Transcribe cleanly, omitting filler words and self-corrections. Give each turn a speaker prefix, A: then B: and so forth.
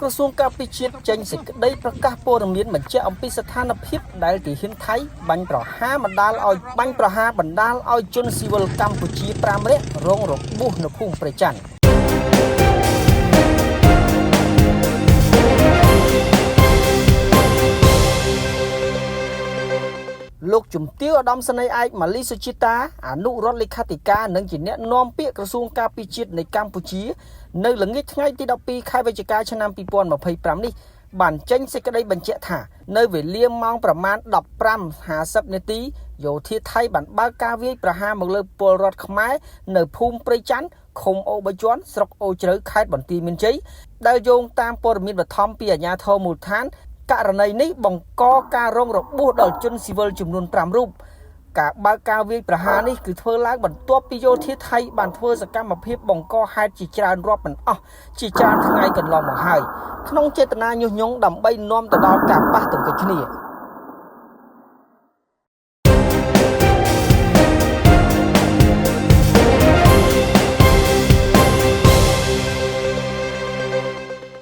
A: ក្រសួងការពារជាតិចេញសេចក្តីប្រកាសព័ត៌មានបញ្ជាក់អំពីស្ថានភាពដែលទាហានថៃបាញ់ប្រហារបណ្ដាលឲ្យជនស៊ីវិលកម្ពុជា5នាក់រងរបួសនៅភូមិព្រៃច័ន្ទលោកជំទាវឧត្តមសេនីយ៍ឯកម៉ាលីសុជីតាអនុរដ្ឋលេខាធិការនិងជាអ្នកនាំពាក្យក្រសួងការពារជាតិនៃកម្ពុជានៅល្ងាចថ្ងៃទី12ខែវិច្ឆិកាឆ្នាំ2025នេះបានចេញសេចក្តីបញ្ជាក់ថានៅវេលាម៉ោងប្រមាណ 15:50 នាទីយោធាថៃបានបើកការវាយប្រហារមកលើពលរដ្ឋខ្មែរនៅភូមិព្រៃច័ន្ទឃុំអូបជាន់ស្រុកអូជ្រៅខេត្តបន្ទាយមានជ័យដែលយោងតាមព័ត៌មានបឋមពីអាជ្ញាធរមូលដ្ឋានករណីនេះបង្កការរងរបួសដល់ជនស៊ីវិលចំនួន5រូបការបើកការវាយប្រហារនេះគឺធ្វើឡើងបន្ទាប់ពីយោធាថៃបានធ្វើសកម្មភាពបង្កហេតុជាច្រើនរាប់មិនអស់ជាច្រើនថ្ងៃកន្លងមកហើយក្នុងចេតនាញុះញង់ដើម្បីនាំទៅដល់ការប៉ះទង្គិចគ្នា